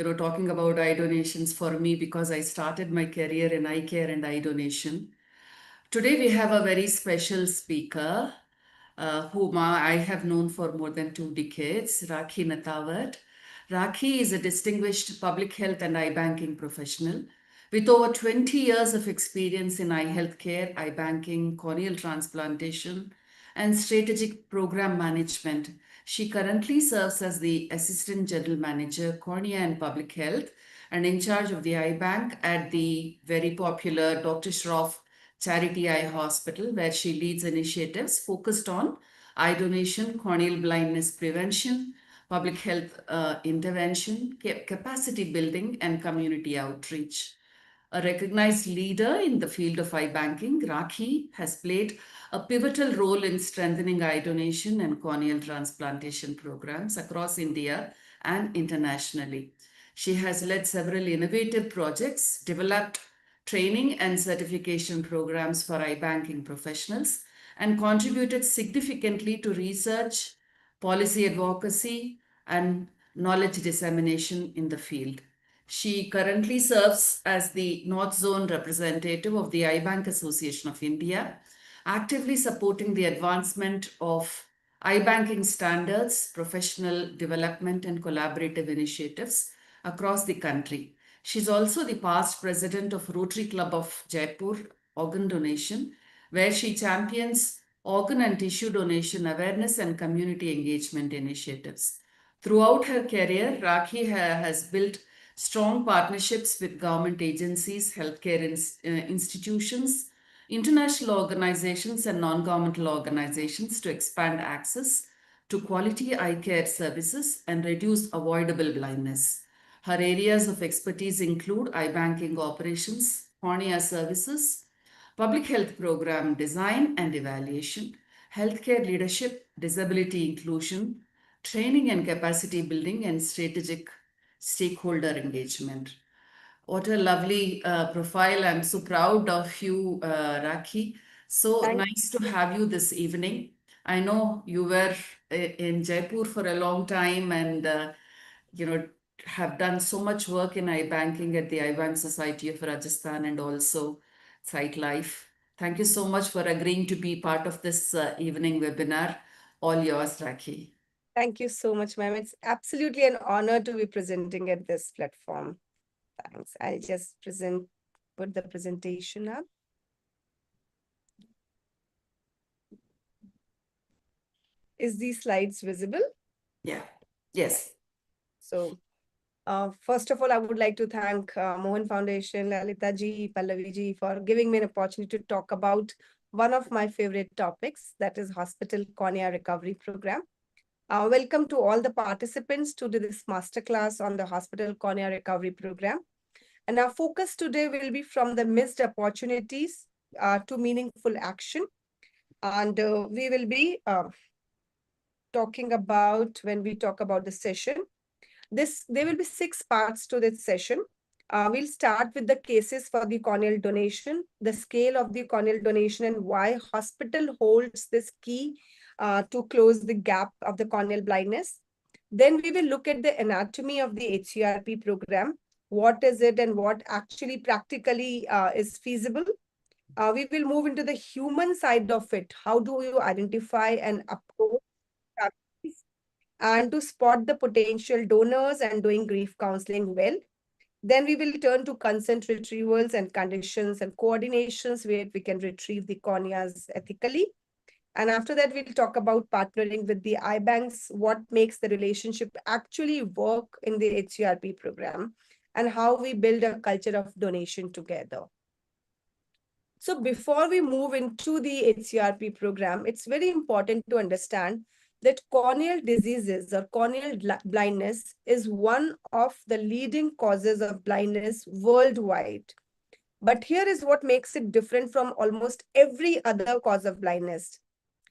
talking about eye donations for me because I started my career in eye care and eye donation. Today we have a very special speaker whom I have known for more than 2 decades, Rakhi Nathawat. Rakhi is a distinguished public health and eye banking professional with over 20 years of experience in eye health care, eye banking, corneal transplantation, and strategic program management. She currently serves as the Assistant General Manager, Cornea and Public Health, and in charge of the eye bank at the very popular Dr. Shroff Charity Eye Hospital, where she leads initiatives focused on eye donation, corneal blindness prevention, public health intervention, capacity building, and community outreach. A recognized leader in the field of eye banking, Rakhi has played a pivotal role in strengthening eye donation and corneal transplantation programs across India and internationally. She has led several innovative projects, developed training and certification programs for eye banking professionals, and contributed significantly to research, policy advocacy, and knowledge dissemination in the field. She currently serves as the North Zone representative of the Eye Bank Association of India, actively supporting the advancement of eye banking standards, professional development, and collaborative initiatives across the country. She's also the past president of Rotary Club of Jaipur Organ Donation, where she champions organ and tissue donation awareness and community engagement initiatives. Throughout her career, Rakhi has built strong partnerships with government agencies, healthcare institutions, international organizations, and non-governmental organizations to expand access to quality eye care services and reduce avoidable blindness. Her areas of expertise include eye banking operations, cornea services, public health program design and evaluation, healthcare leadership, disability inclusion, training and capacity building, and strategic stakeholder engagement. What a lovely profile. I'm so proud of you, Rakhi. So Thank nice to have you this evening. I know you were in Jaipur for a long time and, you know, have done so much work in eye banking at the Eye Bank Society of Rajasthan and also Sight Life. Thank you so much for agreeing to be part of this evening webinar. All yours, Rakhi. Thank you so much, ma'am. It's absolutely an honor to be presenting at this platform. Thanks. I'll just put the presentation up. Is these slides visible? Yeah. Yes. So, first of all, I would like to thank MOHAN Foundation, Lalita ji, Pallavi ji for giving me an opportunity to talk about one of my favorite topics, that is Hospital Cornea Recovery Program. Welcome to all the participants to this masterclass on the Hospital Cornea Recovery Program. And our focus today will be from the missed opportunities to meaningful action. And we will be talking about, when we talk about the session, there will be 6 parts to this session. We'll start with the cases for the corneal donation, the scale of the corneal donation, and why hospital holds this key to close the gap of the corneal blindness. Then we will look at the anatomy of the HCRP program. What is it and what actually practically is feasible? We will move into the human side of it. How do you identify and approach families and to spot the potential donors and doing grief counseling well? Then we will turn to consent retrievals and conditions and coordinations where we can retrieve the corneas ethically. And after that, we'll talk about partnering with the eye banks, what makes the relationship actually work in the HCRP program, and how we build a culture of donation together. So before we move into the HCRP program, it's very important to understand that corneal diseases or corneal blindness is one of the leading causes of blindness worldwide. But here is what makes it different from almost every other cause of blindness.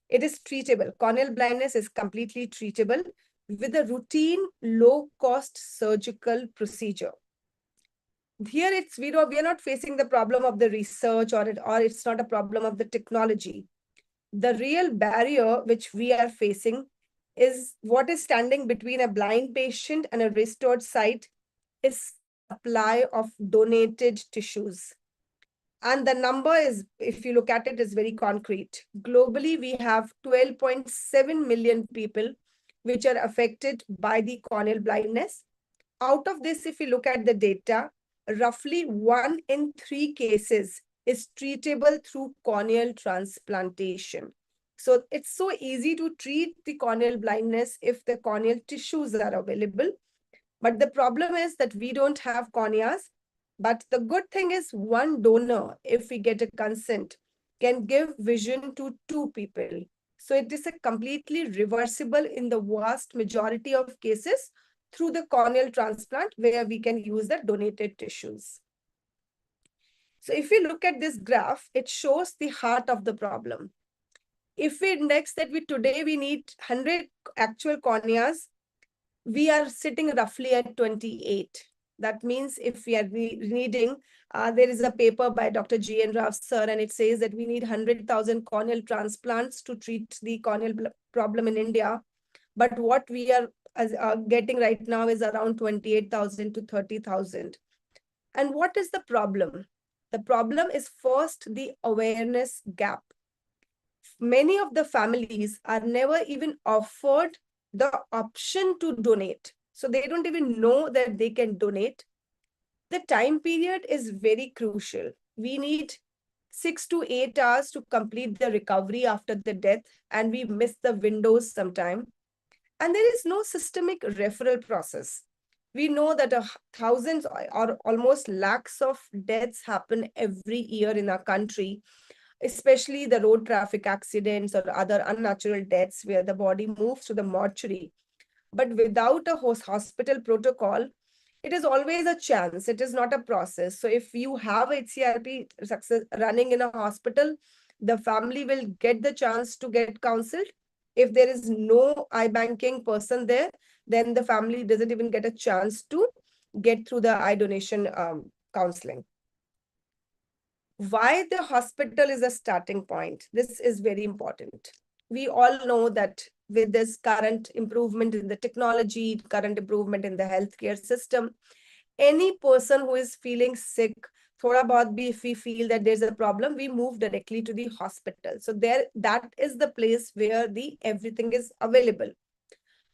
It is treatable. Corneal blindness is completely treatable with a routine, low-cost surgical procedure. Here, we are not facing the problem of the research or it's not a problem of the technology. The real barrier which we are facing is what is standing between a blind patient and a restored sight is supply of donated tissues. And the number is, if you look at it, is very concrete. Globally, we have 12.7 million people which are affected by the corneal blindness. Out of this, if you look at the data, roughly 1 in 3 cases is treatable through corneal transplantation. So it's so easy to treat the corneal blindness if the corneal tissues are available. But the problem is that we don't have corneas. But the good thing is one donor, if we get a consent, can give vision to 2 people. So it is a completely reversible in the vast majority of cases through the corneal transplant where we can use the donated tissues. So if we look at this graph, it shows the heart of the problem. If we index that today we need 100 actual corneas, we are sitting roughly at 28. That means if we are needing, there is a paper by Dr. G.N. Rao sir, and it says that we need 100,000 corneal transplants to treat the corneal problem in India. But what we are getting right now is around 28,000 to 30,000. And what is the problem? The problem is first the awareness gap. Many of the families are never even offered the option to donate. So they don't even know that they can donate. The time period is very crucial. We need 6 to 8 hours to complete the recovery after the death, and we miss the windows sometime. And there is no systemic referral process. We know that thousands or almost lakhs of deaths happen every year in our country, especially the road traffic accidents or other unnatural deaths where the body moves to the mortuary. But without a hospital protocol, it is always a chance. It is not a process. So if you have HCRP success running in a hospital, the family will get the chance to get counseled. If there is no eye-banking person there, then the family doesn't even get a chance to get through the eye donation counseling. Why the hospital is a starting point? This is very important. We all know that with this current improvement in the technology, current improvement in the healthcare system, any person who is feeling sick, thoda bahut bhi, if we feel that there's a problem, we move directly to the hospital. So that is the place where everything is available.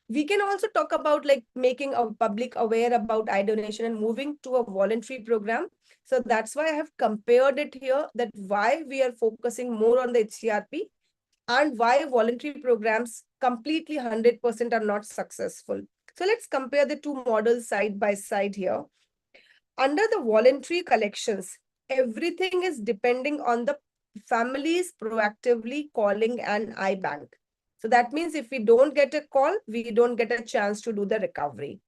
We can also talk about like making a public aware about eye donation and moving to a voluntary program. So that's why I have compared it here, that why we are focusing more on the HCRP and why voluntary programs completely 100% are not successful. So let's compare the 2 models side by side here. Under the voluntary collections, everything is depending on the families proactively calling an eye bank. So that means if we don't get a call, we don't get a chance to do the recovery.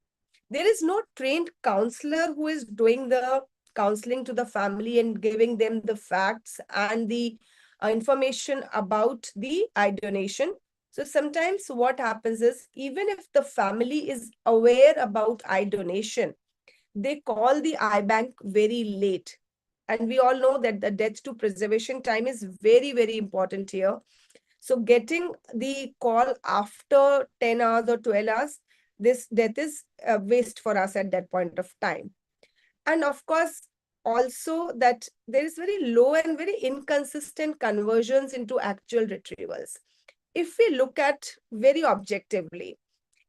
There is no trained counselor who is doing the counseling to the family and giving them the facts and the information about the eye donation. So sometimes what happens is, even if the family is aware about eye donation, they call the eye bank very late. And we all know that the death to preservation time is very, very important here. So getting the call after 10 hours or 12 hours, this death is a waste for us at that point of time. And of course, also that there is very low and very inconsistent conversions into actual retrievals. If we look at very objectively,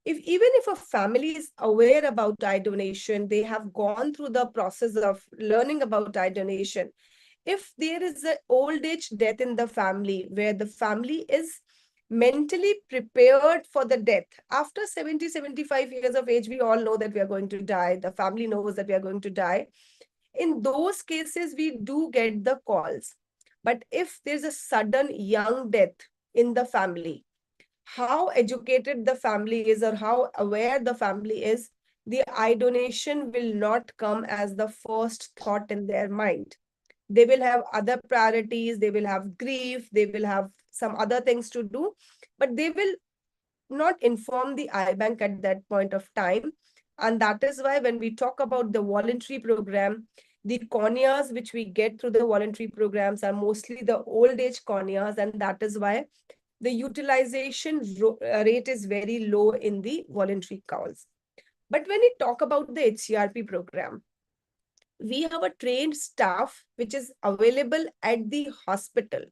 even if a family is aware about eye donation, they have gone through the process of learning about eye donation, if there is an old age death in the family where the family is mentally prepared for the death, after 70, 75 years of age, we all know that we are going to die. The family knows that we are going to die. In those cases, we do get the calls. But if there's a sudden young death in the family, how educated the family is or how aware the family is, the eye donation will not come as the first thought in their mind. They will have other priorities, they will have grief, they will have some other things to do, but they will not inform the eye bank at that point of time. And that is why when we talk about the voluntary program, the corneas which we get through the voluntary programs are mostly the old age corneas, and that is why the utilization rate is very low in the voluntary calls. But when we talk about the HCRP program, we have a trained staff which is available at the hospital.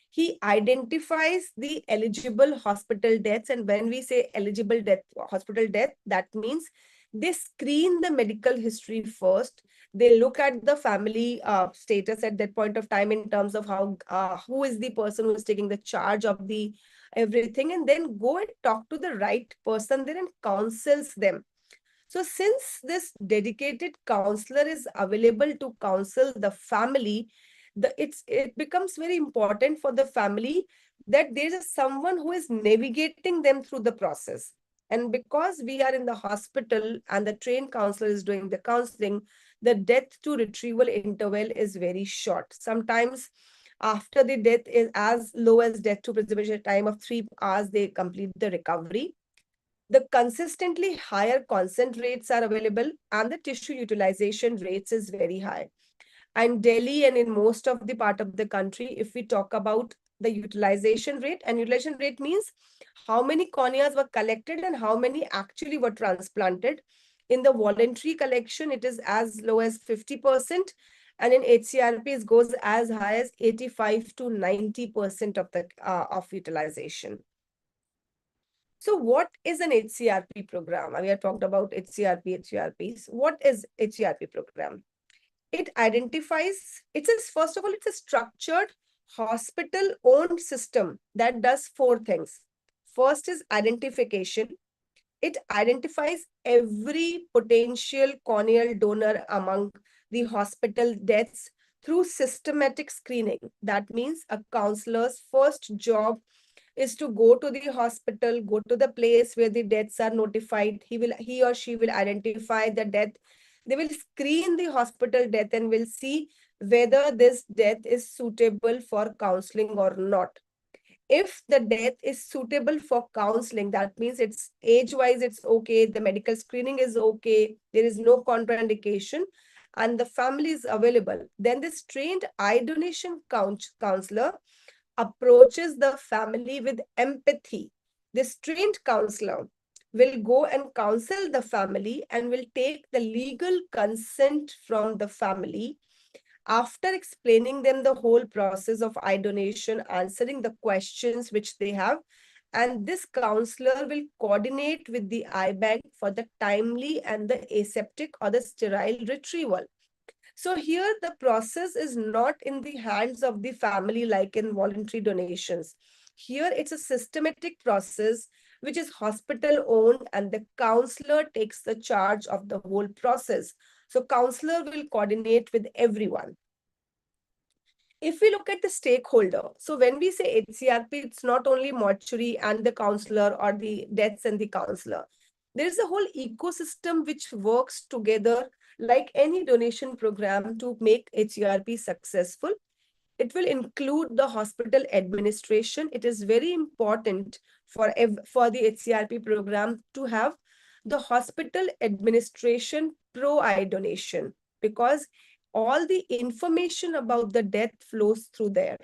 He identifies the eligible hospital deaths. And when we say eligible death, hospital death, that means they screen the medical history first. They look at the family status at that point of time in terms of how who is the person who is taking the charge of the everything, and then go and talk to the right person there and counsels them. So since this dedicated counselor is available to counsel the family, it becomes very important for the family that there is someone who is navigating them through the process. And because we are in the hospital and the trained counselor is doing the counseling, the death to retrieval interval is very short. Sometimes after the death is as low as death to preservation time of 3 hours, they complete the recovery. The consistently higher consent rates are available and the tissue utilization rates is very high. And Delhi and in most of the part of the country, if we talk about the utilization rate, and utilization rate means how many corneas were collected and how many actually were transplanted. In the voluntary collection, it is as low as 50%, and in HCRP, it goes as high as 85 to 90% of the of utilization. So what is an HCRP program? We have talked about HCRPs. What is HCRP program? It identifies, it says, first of all, it's a structured hospital-owned system that does four things. First is identification. It identifies every potential corneal donor among the hospital deaths through systematic screening. That means a counselor's first job is to go to the hospital, go to the place where the deaths are notified. He or she will identify the death. They will screen the hospital death and will see whether this death is suitable for counseling or not. If the death is suitable for counseling, that means it's age-wise, it's okay, the medical screening is okay, there is no contraindication, and the family is available, then this trained eye donation counselor approaches the family with empathy. This trained counselor will go and counsel the family and will take the legal consent from the family after explaining them the whole process of eye donation, answering the questions which they have. And this counselor will coordinate with the eye bank for the timely and the aseptic or the sterile retrieval. So here the process is not in the hands of the family like in voluntary donations. Here it's a systematic process which is hospital owned, and the counselor takes the charge of the whole process. So counselor will coordinate with everyone. If we look at the stakeholder, so when we say HCRP, it's not only mortuary and the counselor or the deaths and the counselor. There is a whole ecosystem which works together like any donation program to make HCRP successful. It will include the hospital administration. It is very important for the HCRP program to have the hospital administration pro eye donation, because all the information about the death flows through there.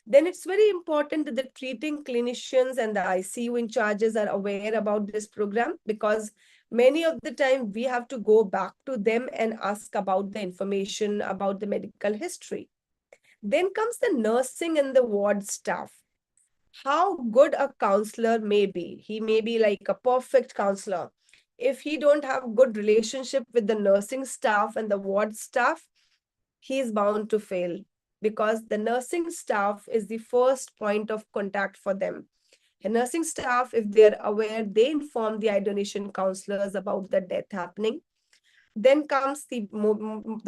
Then it's very important that the treating clinicians and the ICU in charges are aware about this program, because many of the time we have to go back to them and ask about the information about the medical history. Then comes the nursing and the ward staff. How good a counselor may be. He may be like a perfect counselor. If he don't have good relationship with the nursing staff and the ward staff, he is bound to fail, because the nursing staff is the first point of contact for them. The nursing staff, if they are aware, they inform the eye donation counselors about the death happening. Then comes the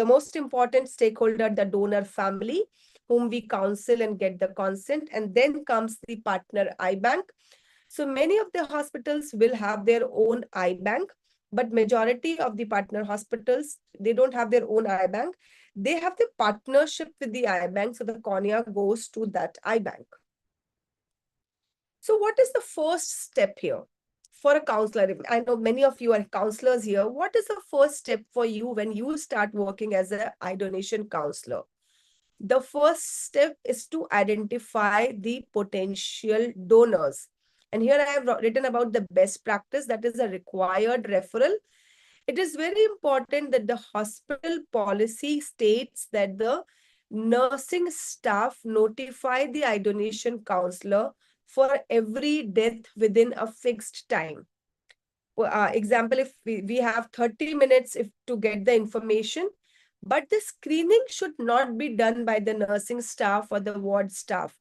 most important stakeholder, the donor family, whom we counsel and get the consent. And then comes the partner eye bank. So many of the hospitals will have their own eye bank, but majority of the partner hospitals, they don't have their own eye bank. They have the partnership with the eye bank, so the cornea goes to that eye bank. So what is the first step here for a counselor? I know many of you are counselors here. What is the first step for you when you start working as an eye donation counselor? The first step is to identify the potential donors. And here I have written about the best practice, that is a required referral. It is very important that the hospital policy states that the nursing staff notify the eye donation counselor for every death within a fixed time. Example, if we have 30 minutes to get the information, but the screening should not be done by the nursing staff or the ward staff.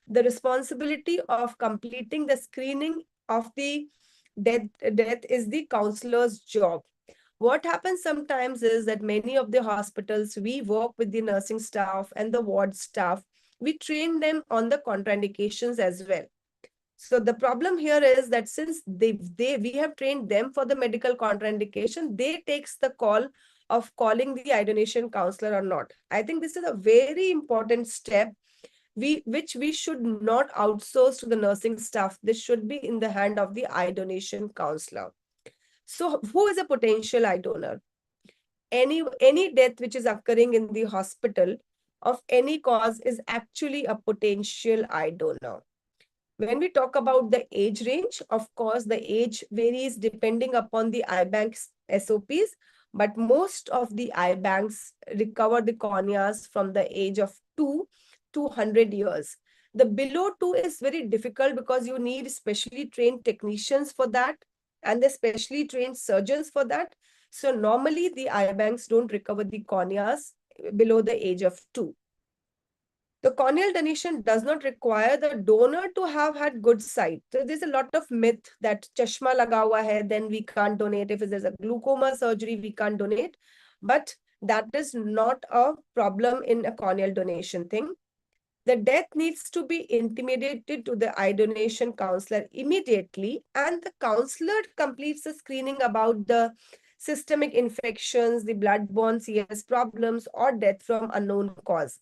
The responsibility of completing the screening of the death is the counselor's job. What happens sometimes is that many of the hospitals, we work with the nursing staff and the ward staff. We train them on the contraindications as well. So the problem here is that since we have trained them for the medical contraindication, they takes the call of calling the eye donation counselor or not. I think this is a very important step which we should not outsource to the nursing staff. This should be in the hand of the eye donation counselor. So who is a potential eye donor? Any death which is occurring in the hospital of any cause is actually a potential eye donor. When we talk about the age range, of course, the age varies depending upon the eye bank's SOPs, but most of the eye banks recover the corneas from the age of 2 to 100 years. The below 2 is very difficult because you need specially trained technicians for that and the specially trained surgeons for that. So normally the eye banks don't recover the corneas below the age of 2. The corneal donation does not require the donor to have had good sight. So there's a lot of myth that chashma laga hua hai, then we can't donate. If there's a glaucoma surgery, we can't donate. But that is not a problem in a corneal donation thing. The death needs to be intimated to the eye donation counselor immediately, and the counselor completes the screening about the systemic infections, the blood-borne CS problems, or death from unknown cause.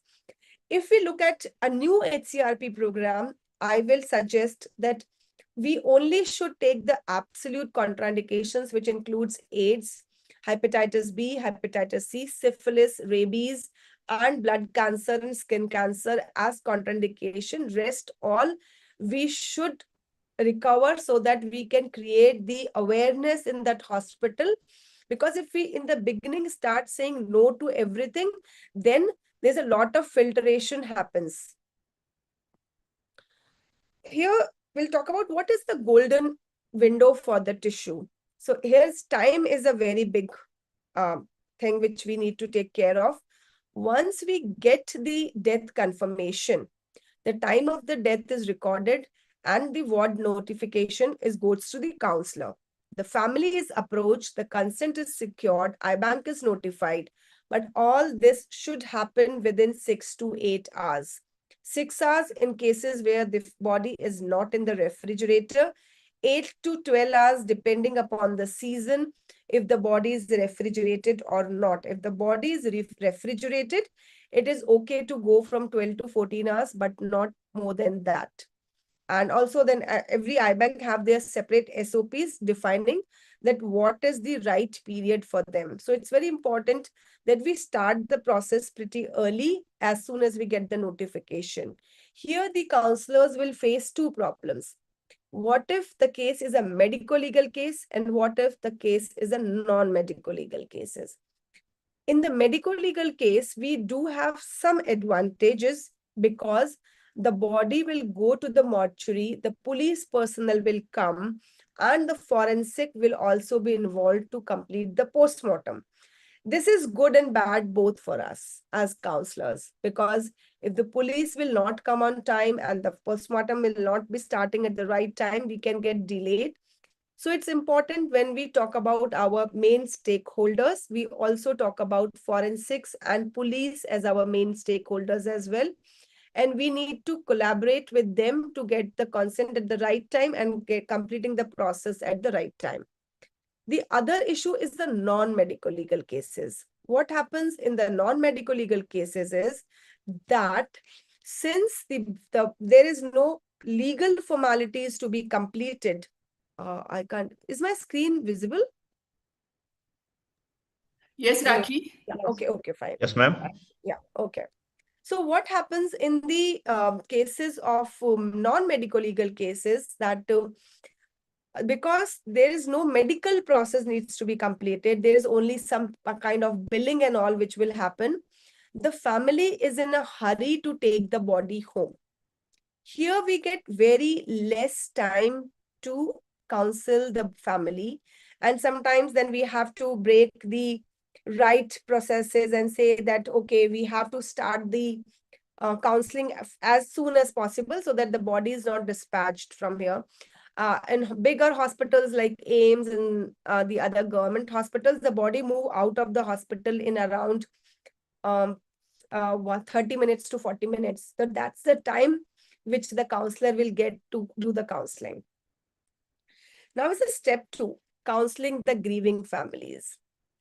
If we look at a new HCRP program, I will suggest that we only should take the absolute contraindications, which includes AIDS, hepatitis B, hepatitis C, syphilis, rabies, and blood cancer and skin cancer as contraindication. Rest all we should recover so that we can create the awareness in that hospital. Because if we in the beginning start saying no to everything, then there's a lot of filtration happens. Here, we'll talk about what is the golden window for the tissue. So here's time is a very big thing which we need to take care of. Once we get the death confirmation, the time of the death is recorded and the ward notification goes to the counselor. The family is approached, the consent is secured, IBank is notified, but all this should happen within 6 to 8 hours. 6 hours in cases where the body is not in the refrigerator, 8 to 12 hours depending upon the season, if the body is refrigerated or not. If the body is refrigerated, it is okay to go from 12 to 14 hours, but not more than that. And also then every IBank have their separate SOPs defining that what is the right period for them. So it's very important that we start the process pretty early as soon as we get the notification. Here the counselors will face two problems. What if the case is a medico-legal case and what if the case is a non-medico legal cases? In the medico-legal case, we do have some advantages because the body will go to the mortuary, the police personnel will come, and the forensic will also be involved to complete the postmortem. This is good and bad both for us as counselors, because if the police will not come on time and the postmortem will not be starting at the right time, we can get delayed. So it's important when we talk about our main stakeholders, we also talk about forensics and police as our main stakeholders as well. And we need to collaborate with them to get the consent at the right time and completing the process at the right time. The other issue is the non-medical legal cases. What happens in the non-medical legal cases is that since there is no legal formalities to be completed, I can't. Is my screen visible? Yes, Hello. Rakhi. Yeah, okay, fine. Yes, ma'am. Yeah, okay. So what happens in the cases of non-medical legal cases that because there is no medical process needs to be completed. There is only some kind of billing and all which will happen. The family is in a hurry to take the body home. Here we get very less time to counsel the family. And sometimes then we have to break the right processes and say that, okay, we have to start the counseling as soon as possible so that the body is not dispatched from here. In bigger hospitals like AIMS and the other government hospitals, the body move out of the hospital in around 30 minutes to 40 minutes. So that's the time which the counselor will get to do the counseling. Now is the step 2, counseling the grieving families.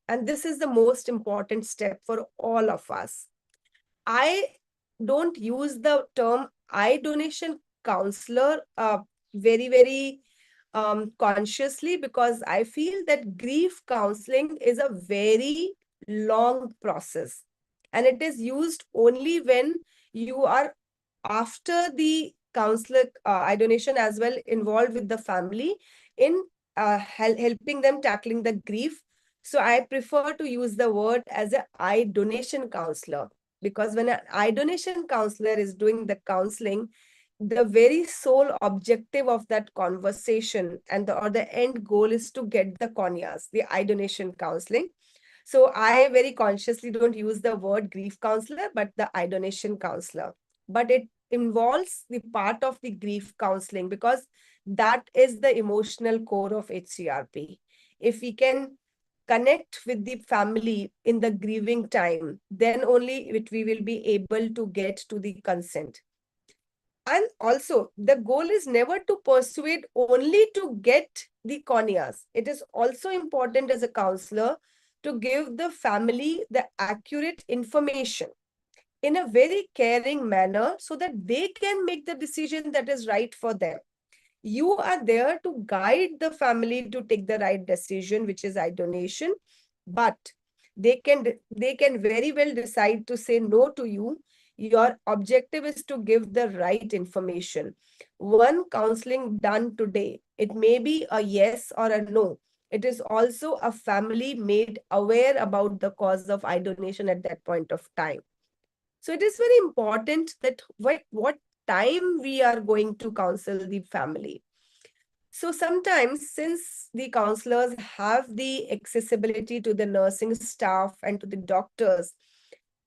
And this is the most important step for all of us. I don't use the term eye donation counselor very consciously, because I feel that grief counseling is a very long process, and it is used only when you are after the counselor eye donation as well involved with the family in helping them tackling the grief. So I prefer to use the word as a eye donation counselor, because when an eye donation counselor is doing the counseling, the very sole objective of that conversation and or the end goal is to get the corneas, the eye donation counseling. So I very consciously don't use the word grief counselor, but the eye donation counselor. But it involves the part of the grief counseling, because that is the emotional core of HCRP. If we can connect with the family in the grieving time, then only we will be able to get to the consent. And also, the goal is never to persuade only to get the corneas. It is also important as a counselor to give the family the accurate information in a very caring manner so that they can make the decision that is right for them. You are there to guide the family to take the right decision, which is eye donation, but they can very well decide to say no to you. Your objective is to give the right information. One counseling done today, it may be a yes or a no. It is also a family made aware about the cause of eye donation at that point of time. So it is very important that what time we are going to counsel the family. So sometimes, since the counselors have the accessibility to the nursing staff and to the doctors,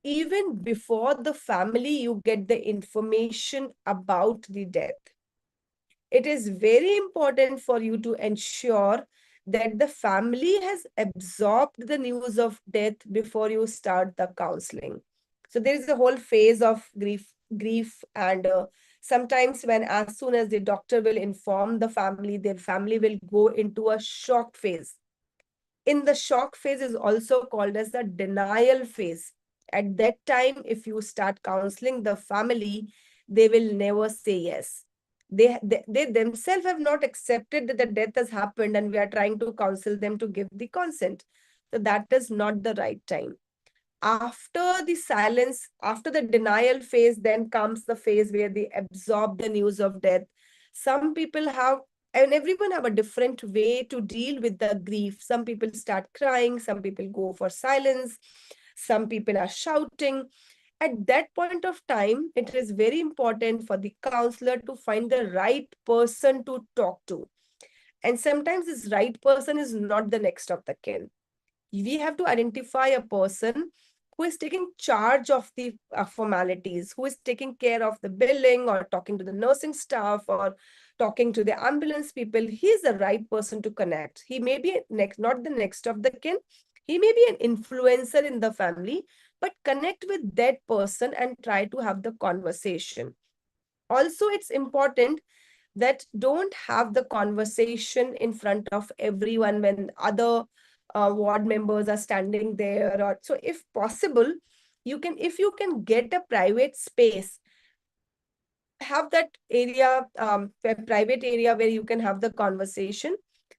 even before the family, you get the information about the death. It is very important for you to ensure that the family has absorbed the news of death before you start the counseling. So there is a whole phase of grief, and sometimes when as soon as the doctor will inform the family, their family will go into a shock phase. In the shock phase is also called as the denial phase. At that time, if you start counseling the family, they will never say yes. They themselves have not accepted that the death has happened and we are trying to counsel them to give the consent. So that is not the right time. After the silence, after the denial phase, then comes the phase where they absorb the news of death. Some people have, and everyone have a different way to deal with the grief. Some people start crying, some people go for silence, some people are shouting. At that point of time, it is very important for the counselor to find the right person to talk to. And sometimes this right person is not the next of the kin. We have to identify a person who is taking charge of the formalities, who is taking care of the billing or talking to the nursing staff or talking to the ambulance people. He is the right person to connect. He may be not the next of the kin. He may be an influencer in the family, but connect with that person and try to have the conversation. Also, it's important that don't have the conversation in front of everyone when other ward members are standing there. Or so if possible, if you can get a private space, have that area, a private area where you can have the conversation.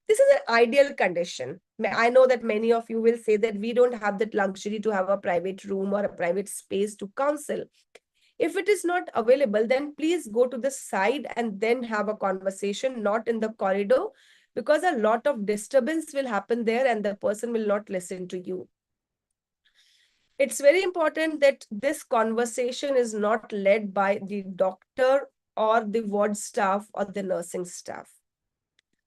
This is an ideal condition. I know that many of you will say that we don't have that luxury to have a private room or a private space to counsel. If it is not available, then please go to the side and then have a conversation, not in the corridor, because a lot of disturbance will happen there and the person will not listen to you. It's very important that this conversation is not led by the doctor or the ward staff or the nursing staff.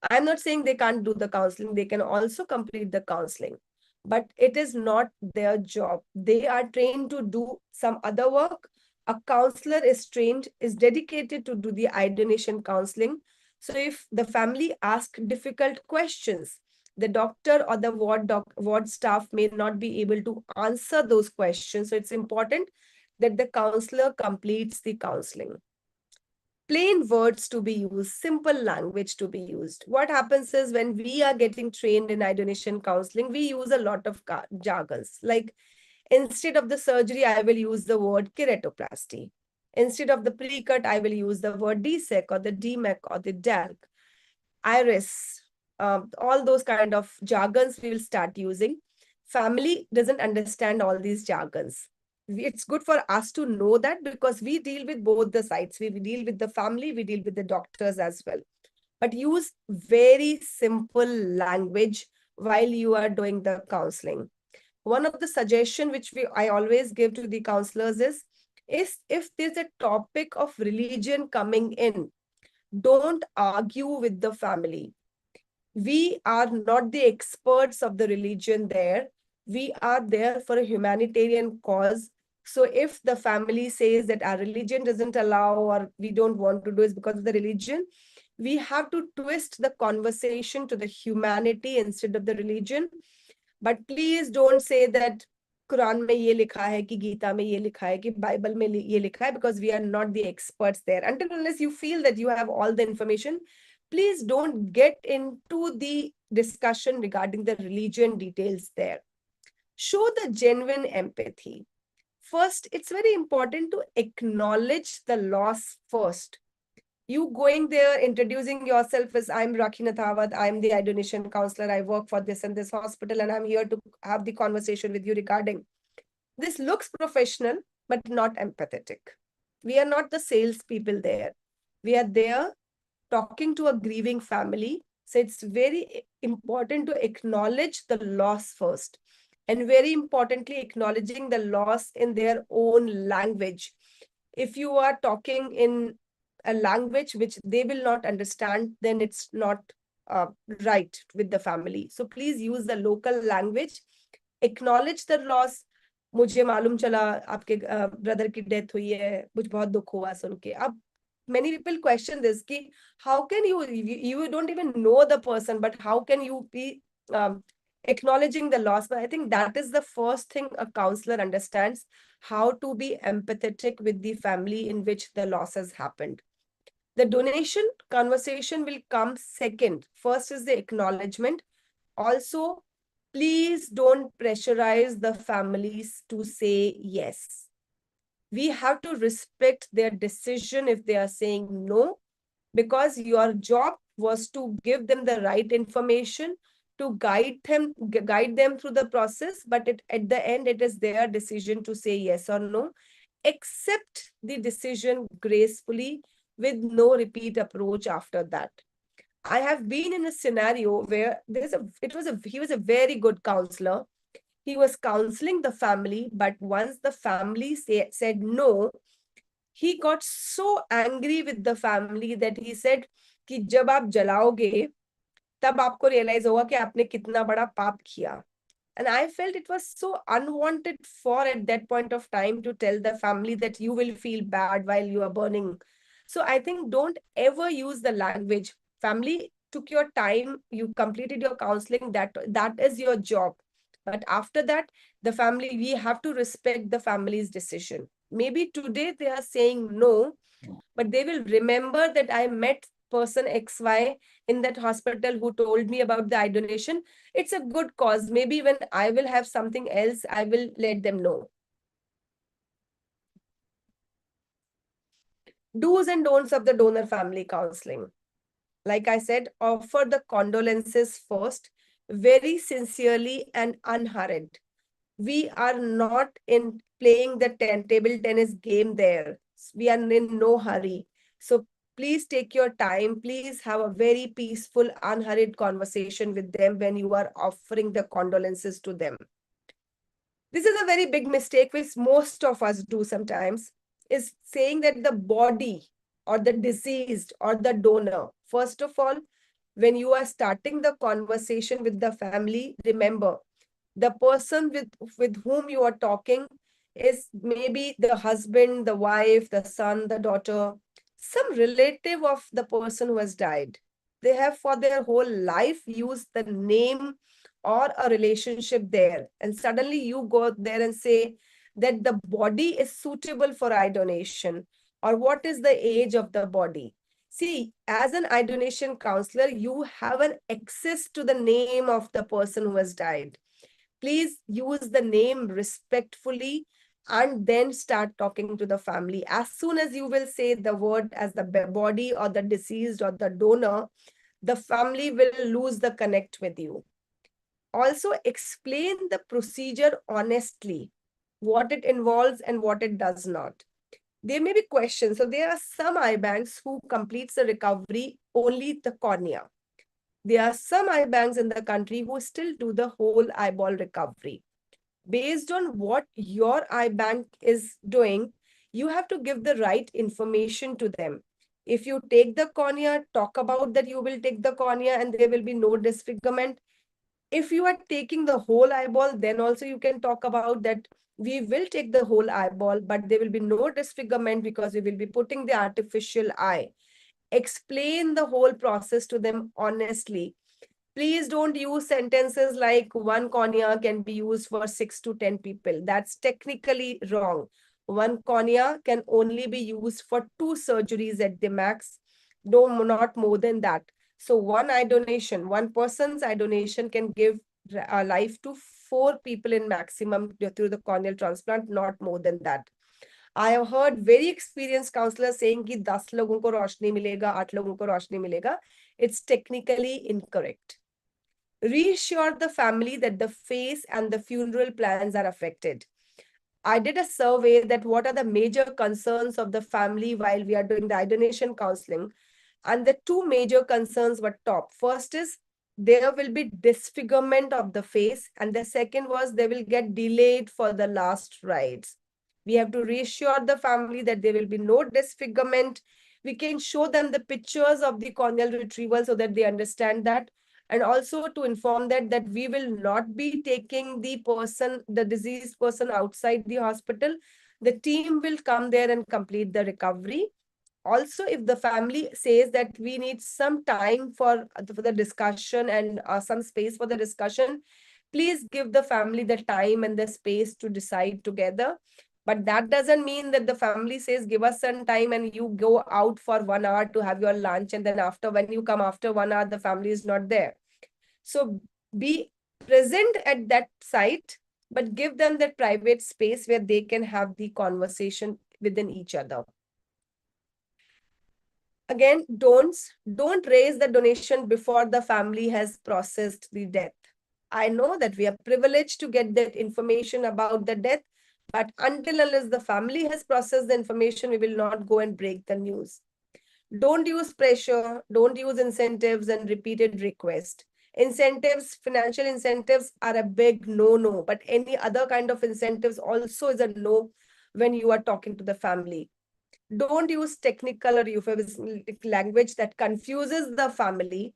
I'm not saying they can't do the counseling, they can also complete the counseling, but it is not their job. They are trained to do some other work. A counselor is trained, is dedicated to do the eye donation counseling. So if the family asks difficult questions, the doctor or the ward staff may not be able to answer those questions. So it's important that the counselor completes the counseling. Plain words to be used, simple language to be used. What happens is when we are getting trained in eye donation counseling, we use a lot of jargons. Like instead of the surgery, I will use the word keratoplasty. Instead of the pre-cut, I will use the word DSEC or the DMEC or the DALC, iris, all those kind of jargons we will start using. Family doesn't understand all these jargons. It's good for us to know that because we deal with both the sides. We deal with the family, we deal with the doctors as well. But use very simple language while you are doing the counseling. One of the suggestion which I always give to the counselors is if there's a topic of religion coming in, don't argue with the family. We are not the experts of the religion there. We are there for a humanitarian cause. So if the family says that our religion doesn't allow or we don't want to do it because of the religion, we have to twist the conversation to the humanity instead of the religion. But please don't say that Quran में ये लिखा है कि गीता में ये लिखा है कि Bible में ये लिखा है, because we are not the experts there. Until unless you feel that you have all the information, please don't get into the discussion regarding the religion details there. Show the genuine empathy. First, it's very important to acknowledge the loss first. You going there, introducing yourself as I'm Rakhi Nathawat, I'm the eye donation counselor, I work for this and this hospital, and I'm here to have the conversation with you regarding. This looks professional, but not empathetic. We are not the salespeople there. We are there talking to a grieving family. So it's very important to acknowledge the loss first. And very importantly, acknowledging the loss in their own language. If you are talking in a language which they will not understand, then it's not right with the family. So please use the local language, acknowledge the loss. मुझे मालूम चला आपके brother की death हुई है, मुझे बहुत दुख हुआ सुन के. अब many people question this ki how can you don't even know the person, but how can you be acknowledging the loss? But I think that is the first thing a counselor understands, how to be empathetic with the family in which the loss has happened. The donation conversation will come second. First is the acknowledgement. Also, please don't pressurize the families to say yes. We have to respect their decision if they are saying no, because your job was to give them the right information, to guide them through the process, but at the end, it is their decision to say yes or no. Accept the decision gracefully with no repeat approach after that. I have been in a scenario where he was a very good counselor. He was counseling the family, but once the family said no, he got so angry with the family that he said कि जब आप जलाओगे तब आपको realize होगा कि आपने कितना बड़ा पाप किया. And I felt it was so unwanted for at that point of time to tell the family that you will feel bad while you are burning. So I think don't ever use the language. Family took your time, you completed your counseling, that is your job. But after that, the family, we have to respect the family's decision. Maybe today they are saying no, but they will remember that I met person XY in that hospital who told me about the eye donation. It's a good cause. Maybe when I will have something else, I will let them know. Do's and don'ts of the donor family counseling. Like I said, offer the condolences first, very sincerely and unhurried. We are not in playing the table tennis game there. We are in no hurry. So please take your time. Please have a very peaceful, unhurried conversation with them when you are offering the condolences to them. This is a very big mistake which most of us do sometimes, is saying that the body or the deceased or the donor. First of all, when you are starting the conversation with the family, remember the person with whom you are talking is maybe the husband, the wife, the son, the daughter, some relative of the person who has died. They have for their whole life used the name or a relationship there. And suddenly you go there and say that the body is suitable for eye donation, or what is the age of the body. See, as an eye donation counselor, you have an access to the name of the person who has died. Please use the name respectfully and then start talking to the family. As soon as you will say the word as the body or the deceased or the donor, the family will lose the connect with you. Also, explain the procedure honestly, what it involves and what it does not. There may be questions. So there are some eye banks who completes the recovery only the cornea. There are some eye banks in the country who still do the whole eyeball recovery. Based on what your eye bank is doing, you have to give the right information to them. If you take the cornea, talk about that you will take the cornea and there will be no disfigurement. If you are taking the whole eyeball, then also you can talk about that we will take the whole eyeball, but there will be no disfigurement because we will be putting the artificial eye. Explain the whole process to them honestly. Please don't use sentences like one cornea can be used for 6 to 10 people. That's technically wrong. One cornea can only be used for 2 surgeries at the max, no, not more than that. So one eye donation, one person's eye donation can give life to 4 people in maximum through the corneal transplant, not more than that. I have heard very experienced counselors saying कि 10 लोगों को रोशनी मिलेगा, 8 लोगों को रोशनी मिलेगा. It's technically incorrect. Reassure the family that the face and the funeral plans are affected. I did a survey that what are the major concerns of the family while we are doing the eye donation counseling. And the 2 major concerns were top. First is there will be disfigurement of the face. And the second was they will get delayed for the last rites. We have to reassure the family that there will be no disfigurement. We can show them the pictures of the corneal retrieval so that they understand that. And also to inform that we will not be taking the person, the diseased person outside the hospital. The team will come there and complete the recovery. Also, if the family says that we need some time for the discussion and some space for the discussion, please give the family the time and the space to decide together. But that doesn't mean that the family says, give us some time and you go out for 1 hour to have your lunch. And then after, when you come after 1 hour, the family is not there. So be present at that site, but give them that private space where they can have the conversation within each other. Again, don't raise the donation before the family has processed the death. I know that we are privileged to get that information about the death, but until unless the family has processed the information, we will not go and break the news. Don't use pressure, don't use incentives and repeated requests. Incentives, financial incentives are a big no-no, but any other kind of incentives also is a no when you are talking to the family. Don't use technical or euphemistic language that confuses the family.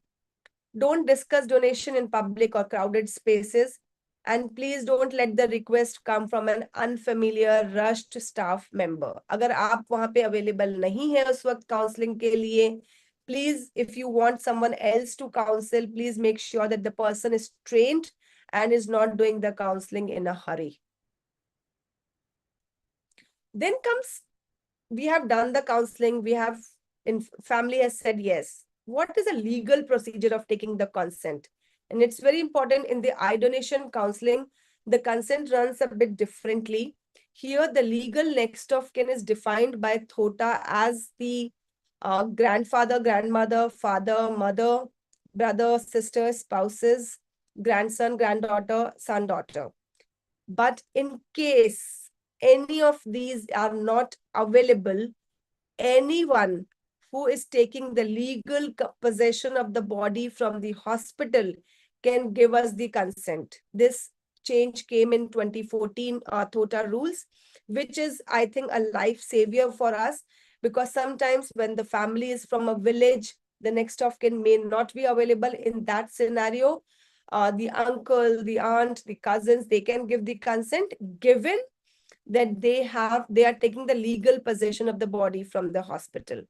Don't discuss donation in public or crowded spaces. And please don't let the request come from an unfamiliar, rushed staff member. अगर आप वहाँ पे available नहीं है उस वक्त counseling के लिए, please, if you want someone else to counsel, please make sure that the person is trained and is not doing the counseling in a hurry. Then comes, we have done the counseling, we have, family has said yes. What is a legal procedure of taking the consent? And it's very important in the eye donation counseling, the consent runs a bit differently. Here, the legal next of kin is defined by THOTA as the grandfather, grandmother, father, mother, brother, sister, spouses, grandson, granddaughter, son, daughter. But in case any of these are not available, anyone who is taking the legal possession of the body from the hospital can give us the consent. This change came in 2014 TOTA rules, which is, I think, a life savior for us, because sometimes when the family is from a village, the next of kin may not be available. In that scenario, the uncle, the aunt, the cousins, they can give the consent, given that they are taking the legal possession of the body from the hospital.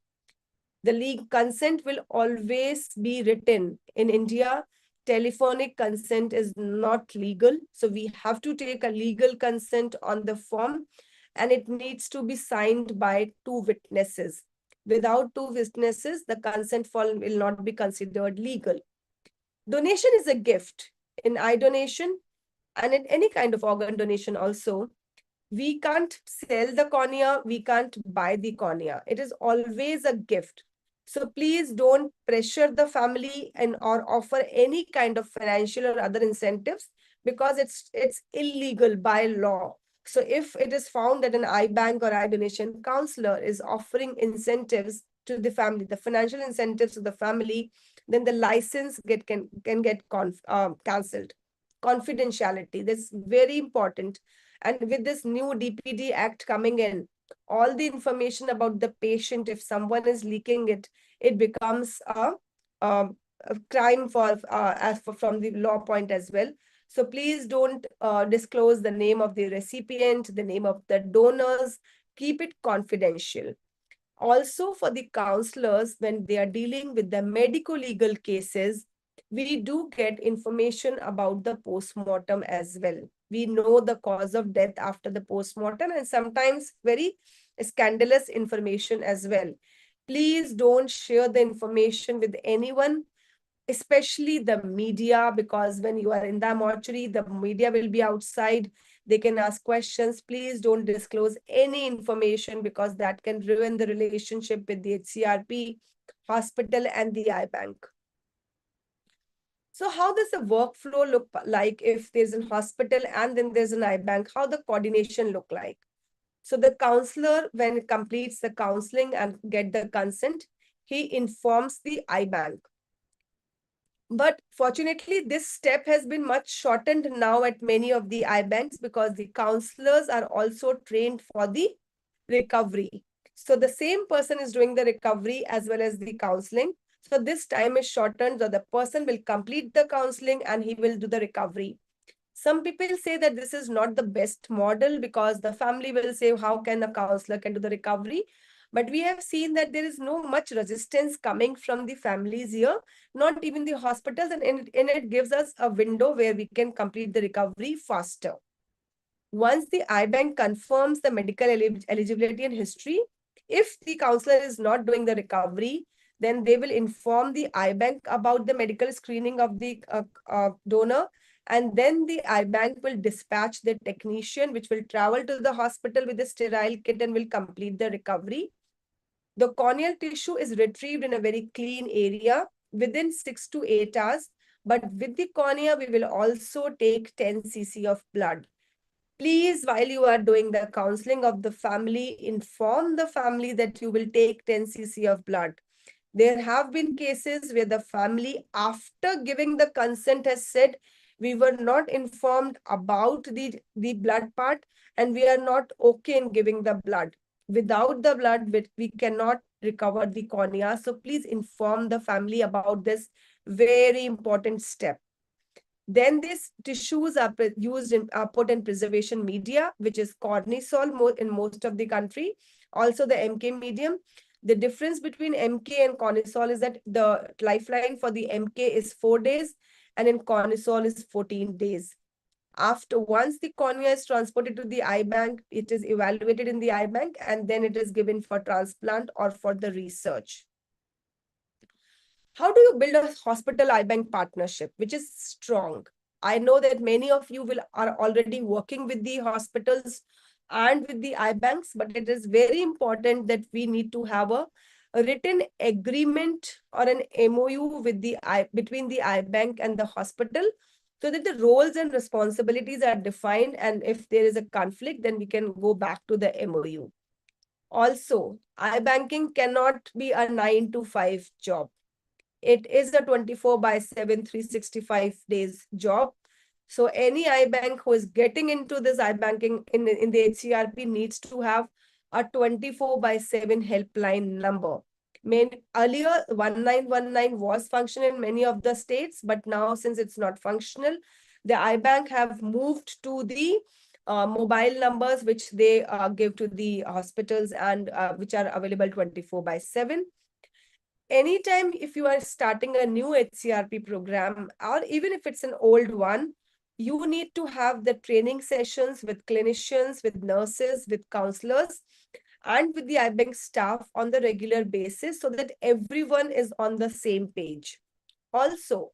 The legal consent will always be written. In India, telephonic consent is not legal. So we have to take a legal consent on the form, and it needs to be signed by 2 witnesses. Without 2 witnesses, the consent form will not be considered legal. Donation is a gift. In eye donation and in any kind of organ donation also, we can't sell the cornea, we can't buy the cornea. It is always a gift. So please don't pressure the family and or offer any kind of financial or other incentives, because it's illegal by law. So if it is found that an eye bank or eye donation counselor is offering incentives to the family, the financial incentives to the family, then the license can get cancelled. Confidentiality, that's very important. And with this new DPD Act coming in, all the information about the patient, if someone is leaking it, it becomes a crime for from the law point as well. So please don't disclose the name of the recipient, the name of the donors. Keep it confidential. Also, for the counselors, when they are dealing with the medico-legal cases, we do get information about the post-mortem as well. We know the cause of death after the post-mortem, and sometimes very scandalous information as well. Please don't share the information with anyone, especially the media, because when you are in the mortuary, the media will be outside. They can ask questions. Please don't disclose any information, because that can ruin the relationship with the HCRP, hospital, and the eye bank. So how does the workflow look like if there's a hospital and then there's an eye bank? How the coordination look like? So the counselor, when it completes the counseling and get the consent, he informs the eye bank. But fortunately, this step has been much shortened now at many of the eye banks, because the counselors are also trained for the recovery. So the same person is doing the recovery as well as the counseling. So this time is shortened, so the person will complete the counseling and he will do the recovery. Some people say that this is not the best model, because the family will say, how can a counselor can do the recovery? But we have seen that there is no much resistance coming from the families here, not even the hospitals, and it gives us a window where we can complete the recovery faster. Once the eye bank confirms the medical eligibility and history, if the counselor is not doing the recovery, then they will inform the eye bank about the medical screening of the donor, and then the eye bank will dispatch the technician, which will travel to the hospital with a sterile kit and will complete the recovery. The corneal tissue is retrieved in a very clean area within 6 to 8 hours. But with the cornea, we will also take 10 cc of blood. Please, while you are doing the counseling of the family, inform the family that you will take 10 cc of blood. There have been cases where the family, after giving the consent, has said, we were not informed about the blood part and we are not okay in giving the blood. Without the blood, we cannot recover the cornea. So please inform the family about this very important step. Then these tissues are used in put in preservation media, which is cortisol in most of the country. Also the MK medium. The difference between MK and cortisol is that the lifeline for the MK is 4 days and in cortisol is 14 days. After once the cornea is transported to the eye bank, it is evaluated in the eye bank and then it is given for transplant or for the research. How do you build a hospital eye bank partnership, which is strong? I know that many of you are already working with the hospitals and with the eye banks, but it is very important that we need to have a written agreement or an MOU with between the eye bank and the hospital, so that the roles and responsibilities are defined. And if there is a conflict, then we can go back to the MOU. Also, iBanking cannot be a 9 to 5 job. It is a 24/7, 365 days job. So any iBank who is getting into this iBanking in the HCRP needs to have a 24/7 helpline number. Earlier, 1919 was functional in many of the states, but now since it's not functional, the iBank have moved to the mobile numbers which they give to the hospitals and which are available 24/7. Anytime if you are starting a new HCRP program, or even if it's an old one, you need to have the training sessions with clinicians, with nurses, with counselors, and with the iBank staff on the regular basis so that everyone is on the same page. Also,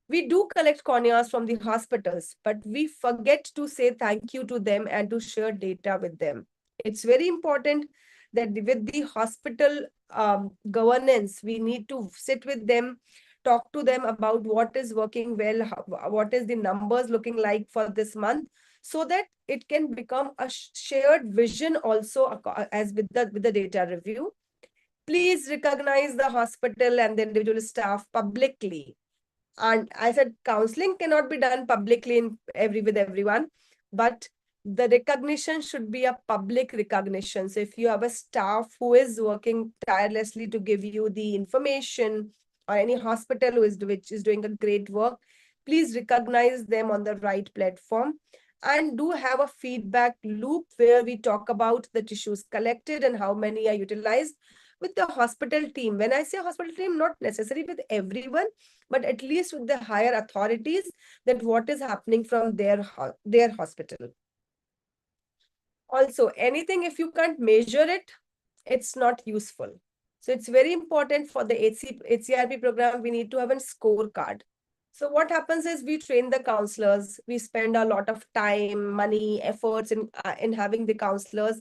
we do collect corneas from the hospitals, but we forget to say thank you to them and to share data with them. It's very important that with the hospital governance, we need to sit with them, talk to them about what is working well, what is the numbers looking like for this month, so that it can become a shared vision also as with the data review. Please recognize the hospital and the individual staff publicly. And I said counseling cannot be done publicly with everyone, but the recognition should be a public recognition. So if you have a staff who is working tirelessly to give you the information, or any hospital which is doing a great work, please recognize them on the right platform, and do have a feedback loop where we talk about the tissues collected and how many are utilized with the hospital team. When I say hospital team, not necessarily with everyone, but at least with the higher authorities, that what is happening from their hospital. Also, anything, if you can't measure it, it's not useful. So it's very important for the HCRP program, we need to have a scorecard. So what happens is we train the counselors, we spend a lot of time, money, efforts in having the counselors.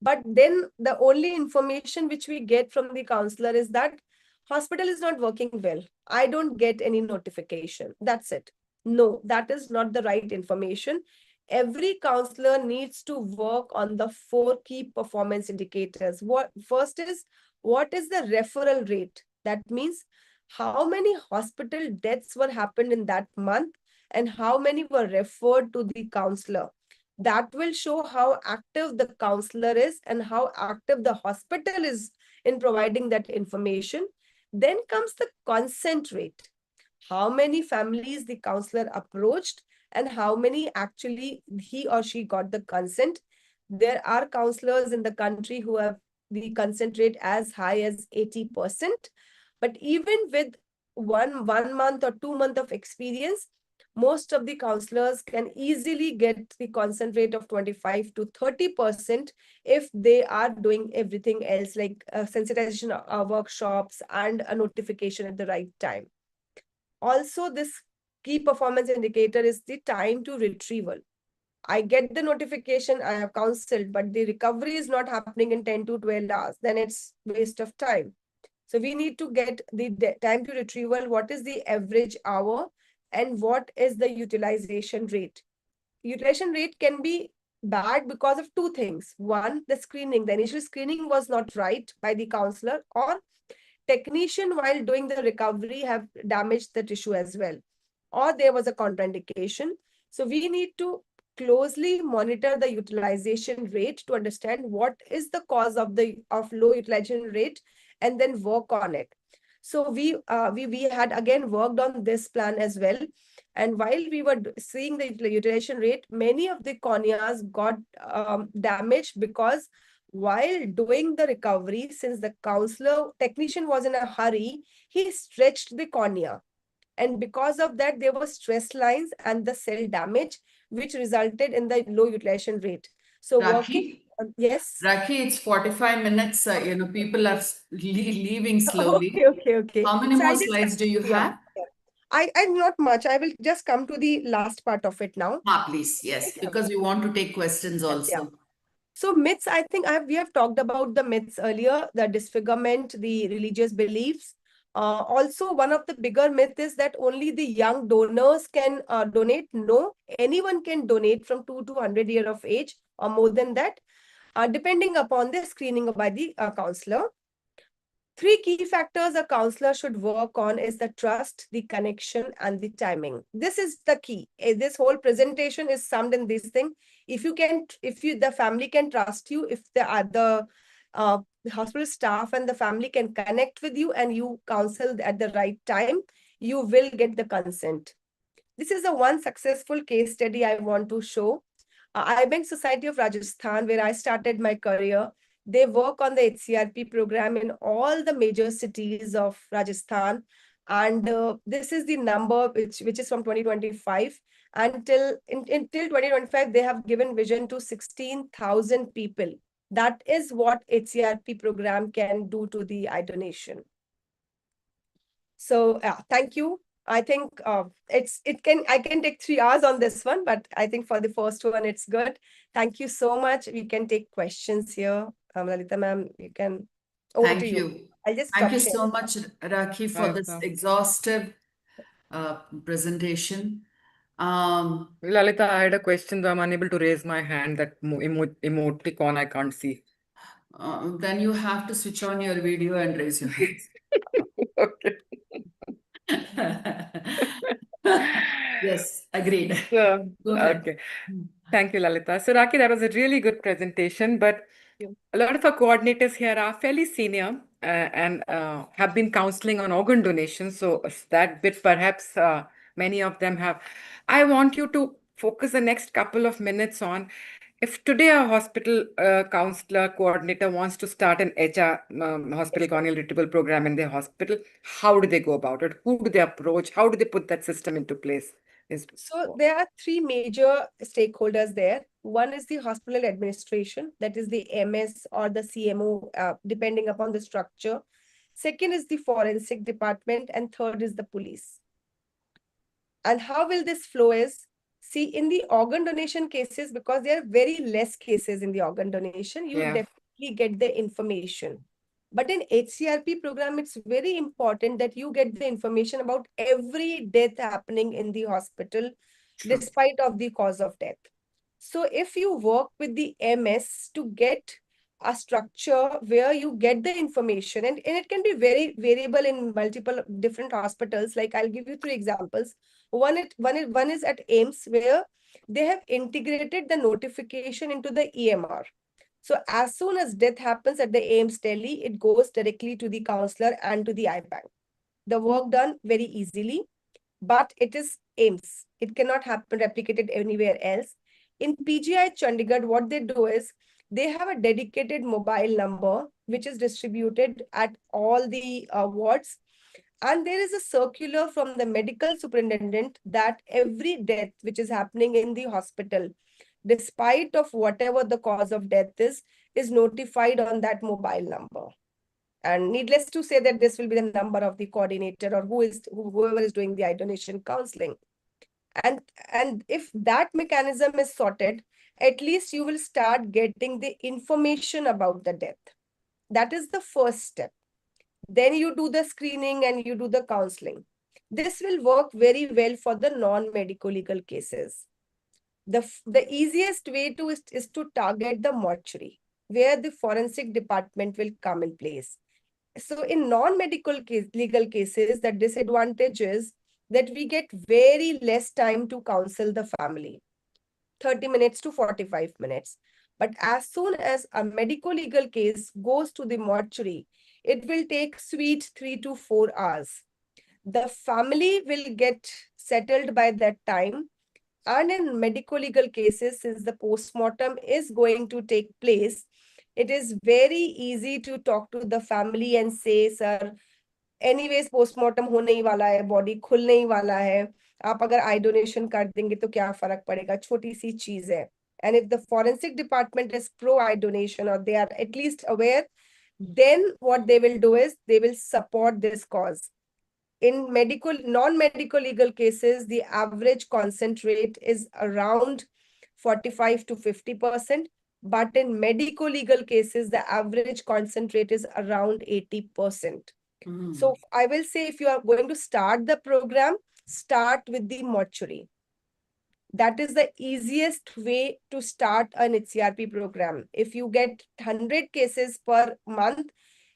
But then the only information which we get from the counselor is that hospital is not working well. I don't get any notification. That's it. No, that is not the right information. Every counselor needs to work on the 4 key performance indicators. First is, what is the referral rate? That means how many hospital deaths were happened in that month and how many were referred to the counselor. That will show how active the counselor is and how active the hospital is in providing that information. Then comes the consent rate. How many families the counselor approached and how many actually he or she got the consent. There are counselors in the country who have the consent rate as high as 80%. But even with one month or 2 months of experience, most of the counselors can easily get the consent rate of 25 to 30% if they are doing everything else like sensitization workshops and a notification at the right time. Also, this key performance indicator is the time to retrieval. I get the notification, I have counseled, but the recovery is not happening in 10 to 12 hours. Then it's waste of time. So we need to get the time to retrieval, what is the average hour, and what is the utilization rate. Utilization rate can be bad because of 2 things. One, the screening. The initial screening was not right by the counselor, or technician while doing the recovery have damaged the tissue as well, or there was a contraindication. So we need to closely monitor the utilization rate to understand what is the cause of low utilization rate and then work on it. So we had again worked on this plan as well. And while we were seeing the utilization rate, many of the corneas got damaged because while doing the recovery, since the counselor technician was in a hurry, he stretched the cornea. And because of that, there were stress lines and the cell damage, which resulted in the low utilization rate. So working, Rakhi, yes. Rakhi, it's 45 minutes. People are leaving slowly. Okay. How many So more I'll just, slides do you yeah. have? I not much. I will just come to the last part of it now. Ah, please, yes, Right? because we want to take questions Yeah. also. So myths, I think we have talked about the myths earlier, the disfigurement, the religious beliefs. Also, one of the bigger myths is that only the young donors can donate. No, anyone can donate from 2 to 100 years of age or more than that. depending upon the screening by the counselor. Three key factors a counselor should work on is the trust, the connection, and the timing. This is the key. This whole presentation is summed in this thing. If the family can trust you, if the hospital staff and the family can connect with you and you counsel at the right time, you will get the consent. This is the one successful case study I want to show. IBank Society of Rajasthan, where I started my career, they work on the HCRP program in all the major cities of Rajasthan. And this is the number which is from 2025. Until 2025, they have given vision to 16,000 people. That is what HCRP program can do to the eye donation. So thank you. I think I can take 3 hours on this one, but I think for the first one, it's good. Thank you so much. We can take questions here. Lalita ma'am, you can, over to Thank you. you. I'll just Thank stop you sharing. so much, Rakhi, for this exhaustive presentation. Lalita, I had a question, though I'm unable to raise my hand. That emoticon I can't see. Then you have to switch on your video and raise your hands. Okay. Yes, agreed. So, Go ahead. okay. Thank you, Lalita. So, Rakhi, that was a really good presentation, but a lot of our coordinators here are fairly senior and have been counseling on organ donation. So that bit, perhaps many of them have. I want you to focus the next couple of minutes on if today a hospital counselor coordinator wants to start an HR hospital corneal retrieval program in their hospital, how do they go about it? Who do they approach? How do they put that system into place? So there are three major stakeholders there. One is the hospital administration, that is the MS or the CMO, depending upon the structure. Second is the forensic department, and third is the police. And how will this flow is, see, in the organ donation cases, because there are very less cases in the organ donation, you definitely get the information. But in HCRP program, it's very important that you get the information about every death happening in the hospital, despite of the cause of death. So if you work with the MS to get a structure where you get the information, and it can be very variable in multiple different hospitals. Like I'll give you 3 examples. One is at AIMS, where they have integrated the notification into the EMR. So as soon as death happens at the AIMS Delhi, it goes directly to the counselor and to the IBank. The work done very easily, but it is AIMS. It cannot happen replicated anywhere else. In PGI Chandigarh, what they do is they have a dedicated mobile number which is distributed at all the wards. And there is a circular from the medical superintendent that every death which is happening in the hospital, despite of whatever the cause of death is notified on that mobile number. And needless to say that this will be the number of the coordinator or whoever is doing the eye donation counseling. And if that mechanism is sorted, at least you will start getting the information about the death. That is the first step. Then you do the screening and you do the counseling. This will work very well for the non-medical legal cases. The easiest way is to target the mortuary, where the forensic department will come in place. So in non-medical legal cases, the disadvantage is that we get very less time to counsel the family, 30 minutes to 45 minutes. But as soon as a medical legal case goes to the mortuary, it will take sweet 3 to 4 hours. The family will get settled by that time. And in medical legal cases, since the postmortem is going to take place, it is very easy to talk to the family and say, sir, anyways postmortem होने ही वाला है, body खुलने ही वाला है, आप अगर eye donation कर देंगे तो क्या फर्क पड़ेगा, छोटी सी चीज है. And if the forensic department is pro eye donation or they are at least aware, then what they will do is they will support this cause. In non-medical legal cases, the average consent rate is around 45 to 50%. But in medical legal cases, the average consent rate is around 80%. So I will say, if you are going to start the program, start with the mortuary. that is the easiest way to start an HCRP program. If you get 100 cases per month,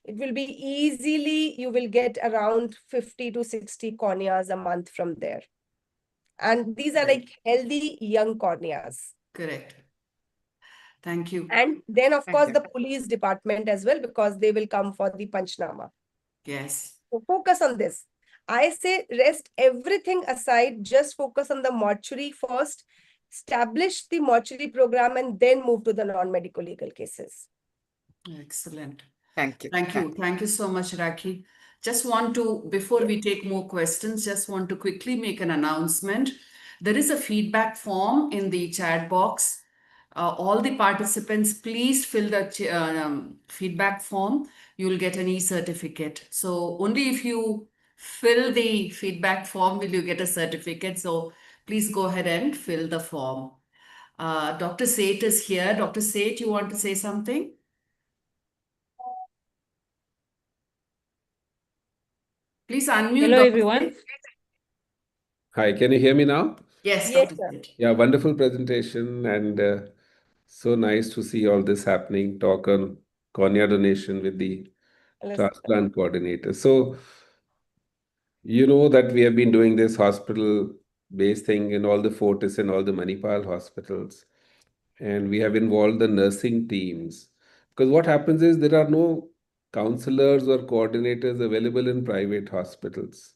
it will be easily, you will get around 50 to 60 corneas a month from there. And these are like healthy young corneas. Correct. Thank you. And then, of Thank course, you. the police department as well, because they will come for the Panchnama. Yes. So focus on this. I say rest everything aside, just focus on the mortuary first, establish the mortuary program, and then move to the non-medical legal cases. Excellent. Thank you. Thank you. Thank you so much, Rakhi. Just want to, before we take more questions, just want to quickly make an announcement. There is a feedback form in the chat box. All the participants, please fill the feedback form. You'll get an e-certificate. So only if you fill the feedback form will you get a certificate. So please go ahead and fill the form. Dr. Seth is here. Dr. Seth, you want to say something? Please unmute. Hello, Dr. everyone. Seth. Hi, can you hear me now? Yes, Yes, Dr. sir. Seth. Yeah, wonderful presentation and so nice to see all this happening. Talk on cornea donation with the transplant coordinator. So, you know that we have been doing this hospital-based thing in all the Fortis and all the Manipal hospitals. And we have involved the nursing teams. Because what happens is there are no counselors or coordinators available in private hospitals.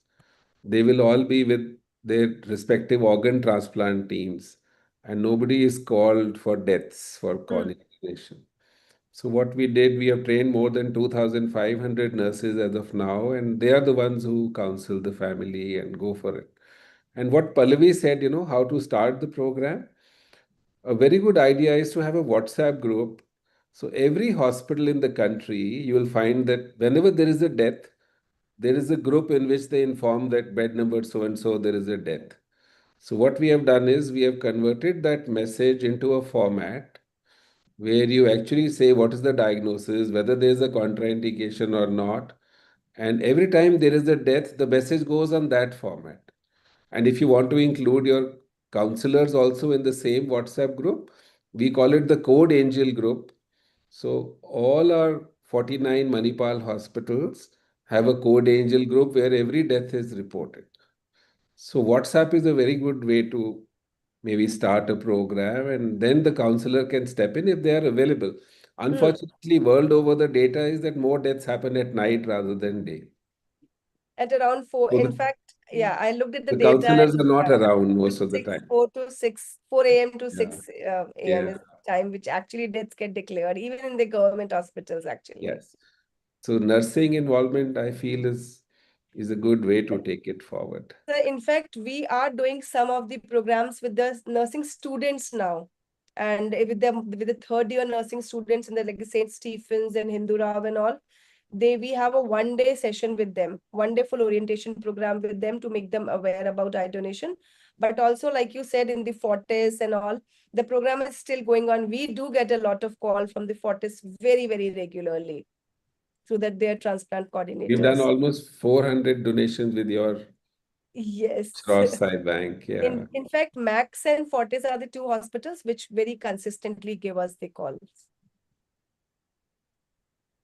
They will all be with their respective organ transplant teams, and nobody is called for deaths for cornea donation. So what we did, we have trained more than 2,500 nurses as of now, and they are the ones who counsel the family and go for it. And what Pallavi said, you know, how to start the program, a very good idea is to have a WhatsApp group. So every hospital in the country, you will find that whenever there is a death, there is a group in which they inform that bed number so and so there is a death. So what we have done is we have converted that message into a format where you actually say what is the diagnosis, whether there is a contraindication or not. And every time there is a death, the message goes on that format. And if you want to include your counselors also in the same WhatsApp group, we call it the Code Angel group. So all our 49 Manipal hospitals have a Code Angel group where every death is reported. So WhatsApp is a very good way to maybe start a program, and then the counselor can step in if they are available. Unfortunately, world over, the data is that more deaths happen at night rather than day. At around 4. So In fact, yeah, I looked at the the data. counselors are not around most of the time. 4 a.m. to Yeah. 6 a.m. Yeah. is the time which actually deaths get declared, even in the government hospitals, actually. Yes. So nursing involvement, I feel, is a good way to take it forward. In fact, we are doing some of the programs with the nursing students now. And with the third year nursing students in the like St. Stephen's and Hindu Rao and all, we have a 1-day session with them, 1-day full orientation program with them to make them aware about eye donation. But also, like you said, in the Fortis and all, the program is still going on. We do get a lot of call from the Fortis very, very regularly through that their transplant coordinators. We've done almost 400 donations with your Yes. Shroff side bank. Yeah. In fact, Max and Fortis are the 2 hospitals which very consistently give us the calls.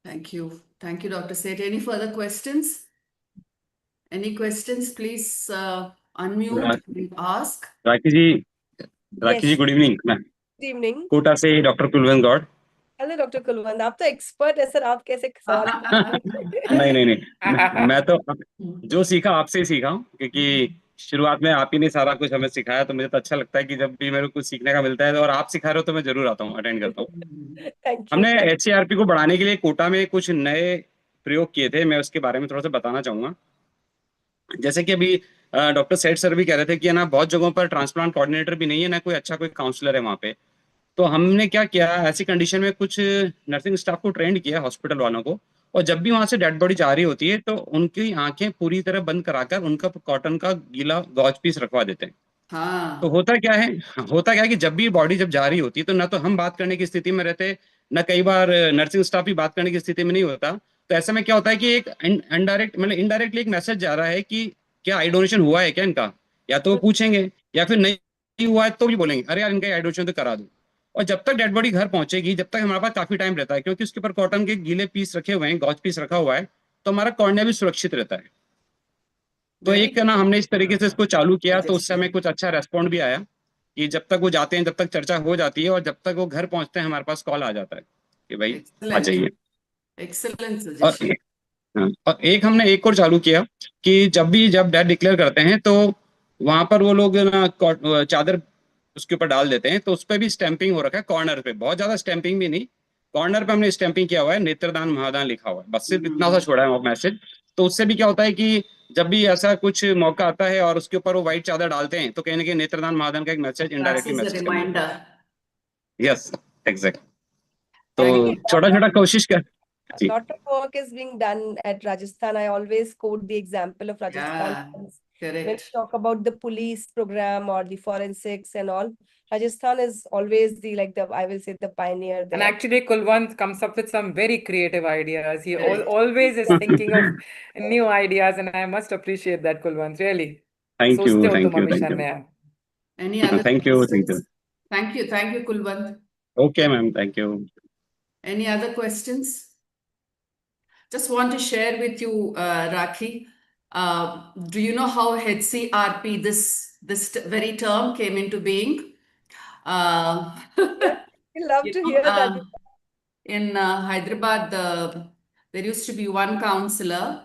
Thank you. Thank you, Dr. Seth. Any further questions? Any questions? Please unmute and ask. Rakhi ji, Yes. good evening. Good evening. Kota से doctor Kulwant Gaur. Hello doctor Kulwant, आप तो expert है sir, आप कैसे सवाल नहीं, मैं तो जो सीखा आपसे ही सीखा हूँ, क्योंकि शुरुआत में आप ही ने सारा कुछ हमें सिखाया, तो मुझे तो अच्छा लगता है कि जब भी मेरे को कुछ सीखने का मिलता है और आप सिखा रहे हो तो मैं जरूर आता हूँ, अटेंड करता हूँ. हमने HCRP को बढ़ाने के लिए कोटा में कुछ नए प्रयोग किए थे, मैं उसके बारे में थोड़ा सा बताना चाहूंगा. जैसे कि अभी डॉक्टर सेठ सर भी कह रहे थे कि ना बहुत जगहों पर ट्रांसप्लांट कोऑर्डिनेटर भी नहीं है, ना कोई अच्छा कोई काउंसलर है वहाँ पे. तो हमने क्या किया, ऐसी कंडीशन में कुछ नर्सिंग स्टाफ को ट्रेंड किया, हॉस्पिटल वालों को, और जब भी वहां से डेड बॉडी जा रही होती है तो उनकी आंखें पूरी तरह बंद कराकर उनका कॉटन का गीला गॉज पीस रखवा देते हैं. तो होता क्या है कि जब भी बॉडी जब जा रही होती है तो ना तो हम बात करने की स्थिति में रहते, ना कई बार नर्सिंग स्टाफ भी बात करने की स्थिति में नहीं होता. तो ऐसे में क्या होता है कि एक इनडायरेक्टली एक मैसेज जा रहा है कि क्या आई डोनेशन हुआ है क्या इनका, या तो वो पूछेंगे या फिर नहीं हुआ है तो भी बोलेंगे अरे यार इनका हाइड्रोजन तो करा दो। और जब तक डेड बॉडी घर पहुंचेगी, जब तक हमारे पास काफी टाइम रहता है, क्योंकि उसके ऊपर कॉटन के गीले पीस रखे हुए हैं, गॉज पीस रखा हुआ है, तो हमारा कॉर्निया भी सुरक्षित रहता है। तो Very एक ना हमने इस तरीके से इसको चालू किया, तो उस समय suggestion. कुछ अच्छा रेस्पॉन्ड भी आया कि जब तक वो जाते हैं, जब तक चर्चा हो जाती है और जब तक वो घर पहुंचते हैं, हमारे पास कॉल आ जाता है कि भाई आ Excellent. जाइए। Excellent और suggestion. हाँ, और एक हमने एक और चालू किया कि जब डेथ डिक्लेयर करते हैं तो वहां पर वो लोग ना चादर उसके ऊपर डाल देते हैं, तो उस पर भी स्टैंपिंग हो रखा है कॉर्नर पे, बहुत ज्यादा स्टैंपिंग भी नहीं, कॉर्नर पे हमने स्टैंपिंग किया हुआ है, नेत्रदान महादान लिखा हुआ है, बस सिर्फ इतना सा छोड़ा है वो मैसेज। तो उससे भी क्या होता है कि जब भी ऐसा कुछ मौका आता है और उसके ऊपर वो व्हाइट चादर डालते हैं, तो कहीं ना कहीं नेत्रदान महादान का एक message That indirectly is a message कर देते हैं। reminder. Yes, exact. तो Thank Actually, you. छोटा छोटा कोशिश कर a जी। lot of work is being done at Rajasthan. I always quote the example of Rajasthan. Yeah, When we correct. talk about the police program or the forensics and all, Rajasthan is always the I will say the pioneer And there. actually, Kulwant comes up with some very creative ideas. He Correct. always is thinking of new ideas, and I must appreciate that, Kulwant. Really. Thank सोचते you हो thank तुम you हमेशा thank you नया। Any other thank you thank you. questions? Thank you, Kulwant. Okay ma'am, thank you. Any other questions? Just want to share with you, Rakhi. Do you know how HCRP, this very term came into being? Yes, we love You to know, hear that. in Hyderabad, there used to be one counselor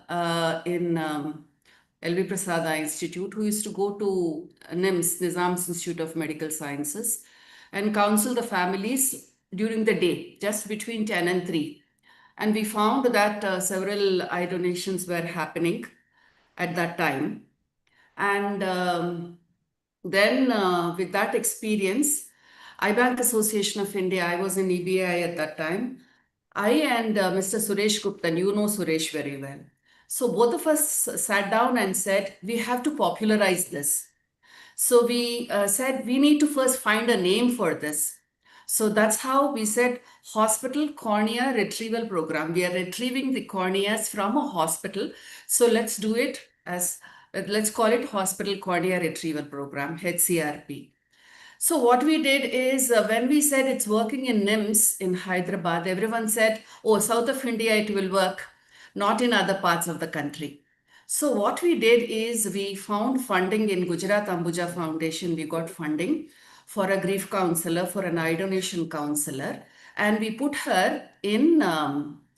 in L.V. Prasada Institute who used to go to NIMS, Nizam's Institute of Medical Sciences, and counsel the families during the day, just between 10 and 3. And we found that several eye donations were happening at that time. And then with that experience, Eye Bank Association of India, I was in EBAI at that time. I and Mr. Suresh Guptan, you know Suresh very well. So both of us sat down and said, we have to popularize this. So we said, we need to first find a name for this. So that's how we said Hospital Corneal Retrieval Program. We are retrieving the corneas from a hospital. So let's do it as, let's call it Hospital Corneal Retrieval Program, HCRP. So what we did is when we said it's working in NIMS in Hyderabad, everyone said, oh, south of India, it will work, not in other parts of the country. So what we did is we found funding in Gujarat Ambuja Foundation. We got funding for a grief counselor, for an eye donation counselor, and we put her in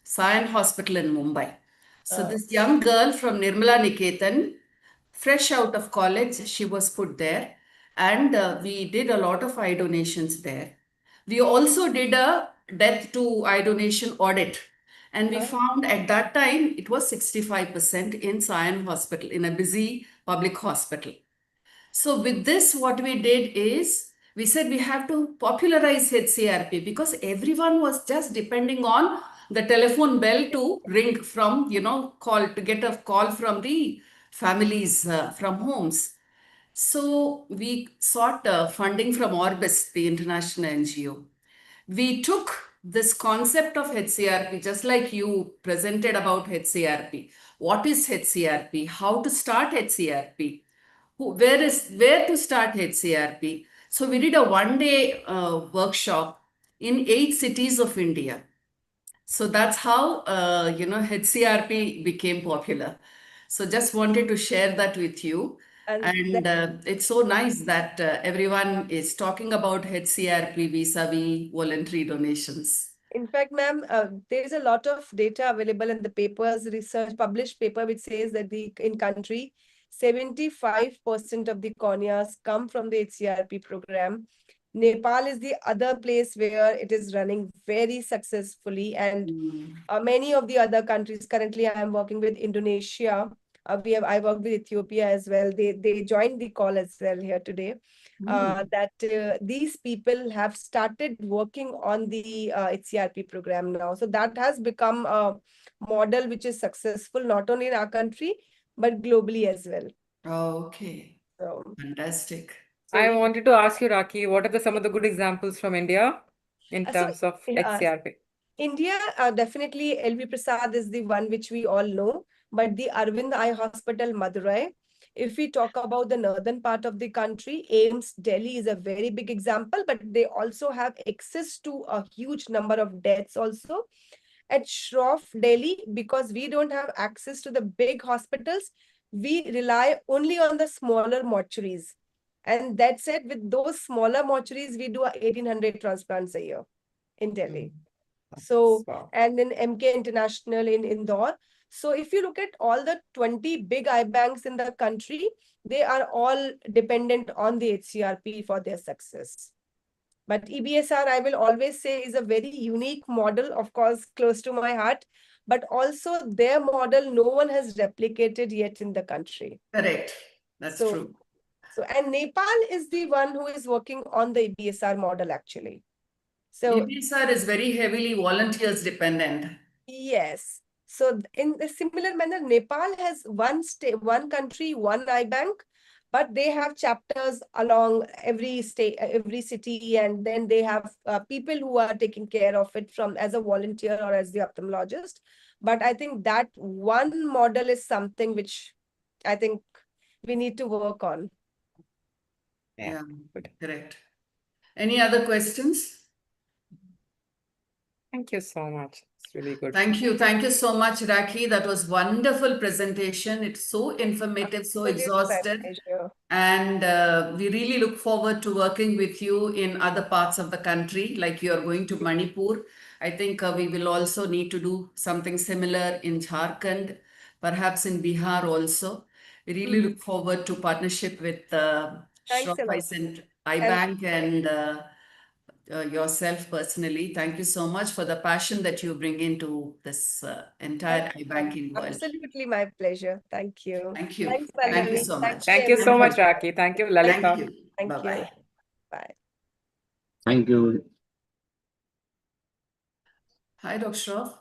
Sion Hospital in Mumbai. So this young girl from Nirmala Niketan, fresh out of college, she was put there, and we did a lot of eye donations there. We also did a death to eye donation audit, and we found at that time it was 65% in Sion Hospital, in a busy public hospital. So with this, what we did is we said we have to popularize HCRP because everyone was just depending on the telephone bell to ring from, call to get a call from the families from homes. So we sought funding from Orbis, the international NGO. We took this concept of HCRP, just like you presented about HCRP. What is HCRP? How to start HCRP? Where to start HCRP? So we did a one-day workshop in 8 cities of India. So that's how HCRP became popular. So just wanted to share that with you. And it's so nice that everyone is talking about HCRP vis-a-vis voluntary donations. In fact, ma'am, there is a lot of data available in the papers, research, published paper, which says that in country, 75% of the corneas come from the HCRP program. Nepal is the other place where it is running very successfully, and many of the other countries. Currently, I am working with Indonesia. I work with Ethiopia as well. They joined the call as well here today. That these people have started working on the HCRP program now. So that has become a model which is successful not only in our country but globally as well. Okay, So, fantastic. I wanted to ask you, Rakhi, what are some of the good examples from India in terms of HCRP? India, definitely LV Prasad is the one which we all know, but the Arvind Eye Hospital, Madurai, If we talk about the northern part of the country, AIIMS Delhi is a very big example, but they also have access to a huge number of deaths also. At Shroff, Delhi, because we don't have access to the big hospitals, we rely only on the smaller mortuaries. And that said, with those smaller mortuaries, we do 1,800 transplants a year in Delhi. So, Wow. and then MK International in Indore. So if you look at all the 20 big eye banks in the country, they are all dependent on the HCRP for their success. But EBSR, I will always say, is a very unique model, of course, close to my heart, but also their model, no one has replicated yet in the country. Correct. That's true. So, and Nepal is the one who is working on the EBSR model, actually. So EBSR is very heavily volunteers dependent. yes. So in a similar manner, Nepal has one state, one country, one eye bank, but they have chapters along every state, every city, and then they have people who are taking care of it from as a volunteer or as the ophthalmologist. But I think that one model is something which I think we need to work on. Yeah, Good. correct. Any other questions? Thank you so much. It's really good. Thank you. Thank you so much, Rakhi. That was wonderful presentation. It's so informative, so exhausted. And we really look forward to working with you in other parts of the country, like you're going to Manipur. I think we will also need to do something similar in Jharkhand, perhaps in Bihar also. We really look forward to partnership with Shroff Eye Bank and yourself personally. Thank you so much for the passion that you bring into this entire eye banking world. Absolutely my pleasure. Thank you. Thank you. Thanks, Thank you Pallavi. so much. Thank you so much, Rakhi. Thank you, Lalita. Thank you. Thank Bye-bye. you. Bye. Thank you. Hi, Dr. Shroff.